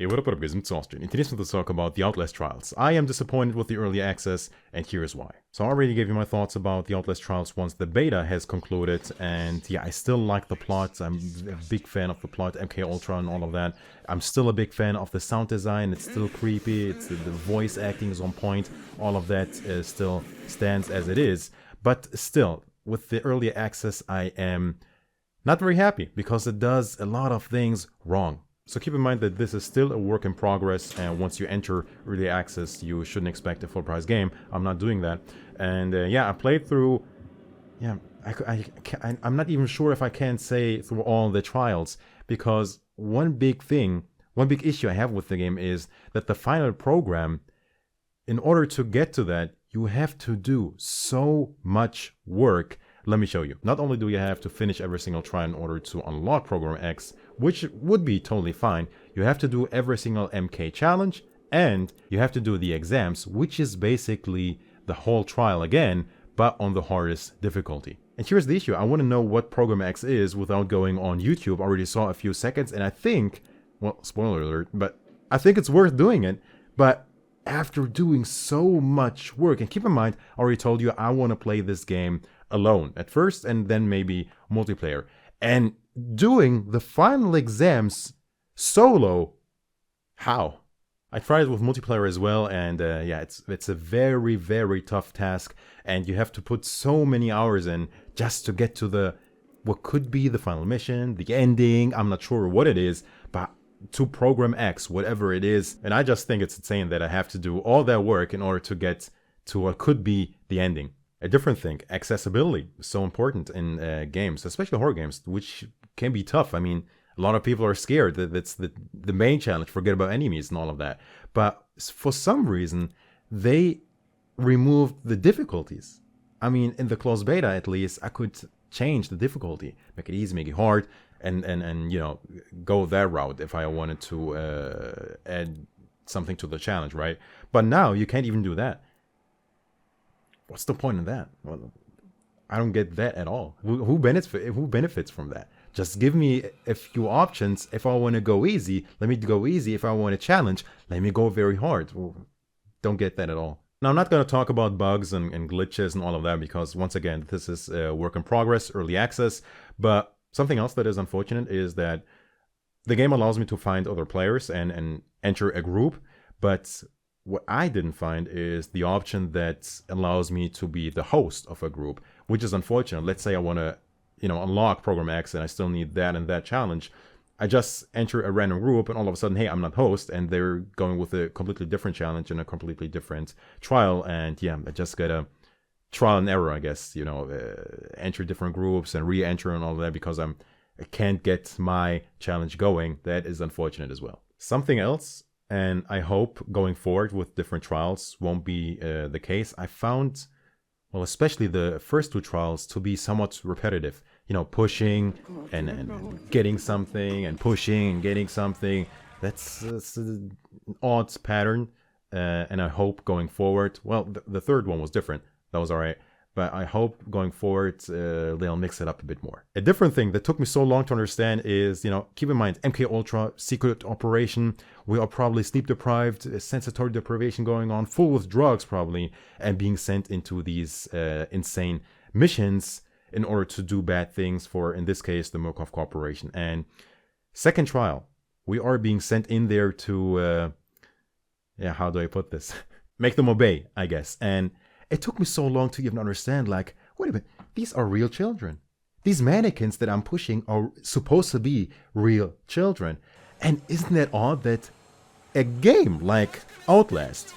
Hey, what up, guys? It's Austin. In today's video, let's talk about the Outlast trials. I am disappointed with the early access, and here's why. So I already gave you my thoughts about the Outlast trials once the beta has concluded, and yeah, I still like the plot. I'm a big fan of the plot, MK Ultra and all of that. I'm still a big fan of the sound design. It's still creepy. It's the voice acting is on point. All of that still stands as it is. But still, with the early access, I am not very happy because it does a lot of things wrong. So keep in mind that this is still a work in progress, and once you enter early access, you shouldn't expect a full price game. I'm not doing that. And yeah, I played through, yeah, I'm not even sure if I can say through all the trials, because one big issue I have with the game is that the final program, in order to get to that, you have to do so much work. Let me show you. Not only do you have to finish every single trial in order to unlock Program X, which would be totally fine, you have to do every single MK challenge, and you have to do the exams, which is basically the whole trial again, but on the hardest difficulty. And here's the issue. I want to know what Program X is without going on YouTube. I already saw a few seconds, and I think, well, spoiler alert, but I think it's worth doing it. But after doing so much work, and keep in mind, I already told you I want to play this game alone at first and then maybe multiplayer, and doing the final exams solo, how? I tried it with multiplayer as well, and yeah, it's a very, very tough task, and you have to put so many hours in just to get to the what could be the final mission, the ending. I'm not sure what it is, but to Program X, whatever it is. And I just think it's insane that I have to do all that work in order to get to what could be the ending. A different thing, accessibility is so important in games, especially horror games, which can be tough. I mean, a lot of people are scared. That's the main challenge. Forget about enemies and all of that. But for some reason, they removed the difficulties. I mean, in the closed beta, at least, I could change the difficulty, make it easy, make it hard, and you know, go that route if I wanted to add something to the challenge, right? But now you can't even do that. What's the point in that? Well, I don't get that at all. Who benefits from that? Just give me a few options. If I want to go easy, let me go easy. If I want a challenge, let me go very hard. Well, don't get that at all. Now, I'm not going to talk about bugs and glitches and all of that, because once again, this is a work in progress, early access. But something else that is unfortunate is that the game allows me to find other players and enter a group, but what I didn't find is the option that allows me to be the host of a group, which is unfortunate. Let's say I want to, you know, unlock Program X and I still need that and that challenge. I just enter a random group and all of a sudden, hey, I'm not host, and they're going with a completely different challenge and a completely different trial. And yeah, I just got a trial and error, I guess, you know, enter different groups and re-enter and all that because I can't get my challenge going. That is unfortunate as well. Something else, and I hope going forward with different trials won't be the case. I found, well, especially the first two trials to be somewhat repetitive. You know, pushing and getting something and pushing and getting something. That's an odd pattern. And I hope going forward, well, the third one was different. That was all right. But I hope going forward, they'll mix it up a bit more. A different thing that took me so long to understand is, you know, keep in mind, MK Ultra, secret operation. We are probably sleep deprived, sensory deprivation going on, full with drugs probably, and being sent into these insane missions in order to do bad things for, in this case, the Murkoff Corporation. And second trial, we are being sent in there to, yeah, how do I put this? Make them obey, I guess. And it took me so long to even understand, like, wait a minute, these are real children. These mannequins that I'm pushing are supposed to be real children. And isn't that odd that a game like Outlast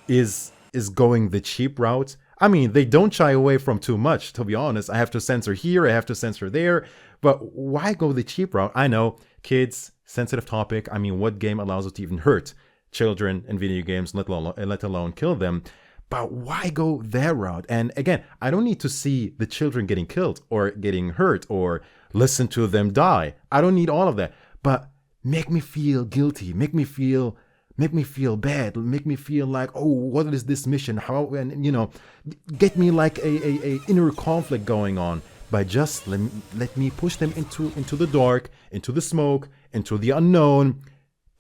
is going the cheap route? I mean, they don't shy away from too much, to be honest. I have to censor here, I have to censor there. But why go the cheap route? I know, kids, sensitive topic. I mean, what game allows us to even hurt children in video games, let alone kill them? But why go that route? And again, I don't need to see the children getting killed or getting hurt or listen to them die. I don't need all of that. But make me feel guilty. Make me feel bad. Make me feel like, oh, what is this mission? How, and you know, get me like a inner conflict going on by just let me push them into the dark, into the smoke, into the unknown,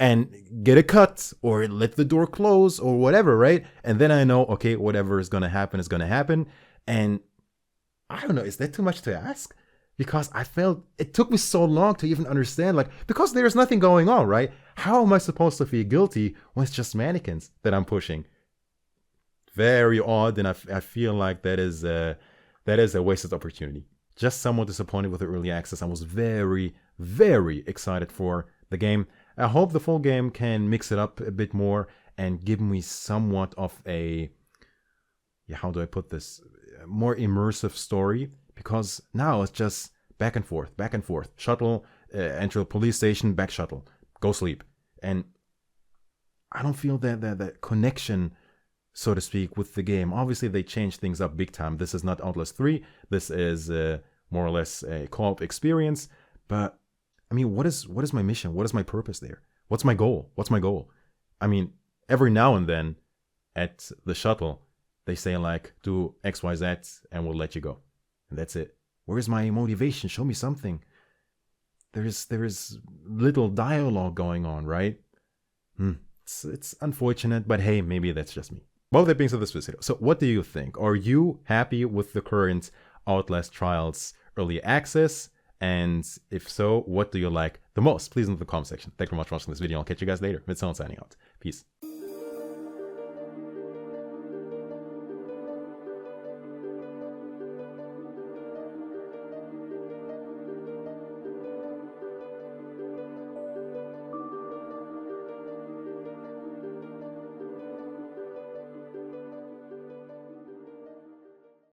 and get a cut or let the door close or whatever, right? And then I know, okay, whatever is going to happen is going to happen. And I don't know, is that too much to ask? Because I felt it took me so long to even understand, like, because there's nothing going on, right? How am I supposed to feel guilty when it's just mannequins that I'm pushing? Very odd, and I feel like that is a wasted opportunity. Just somewhat disappointed with the early access. I was very, very excited for the game. I hope the full game can mix it up a bit more and give me somewhat of a, yeah, how do I put this? A more immersive story. Because now it's just back and forth, shuttle, enter the police station, back shuttle, go sleep. And I don't feel that connection, so to speak, with the game. Obviously, they changed things up big time. This is not Outlast 3. This is more or less a co-op experience. But, I mean, what is my mission? What is my purpose there? What's my goal? I mean, every now and then at the shuttle, they say, like, do X, Y, Z, and we'll let you go. And that's it. Where's my motivation? Show me something. There is little dialogue going on, right? It's unfortunate, but hey, maybe that's just me. Well, that being said, this video. So what do you think? Are you happy with the current Outlast Trials early access? And if so, what do you like the most? Please in the comment section. Thank you very much for watching this video. I'll catch you guys later. It's signing out. Peace.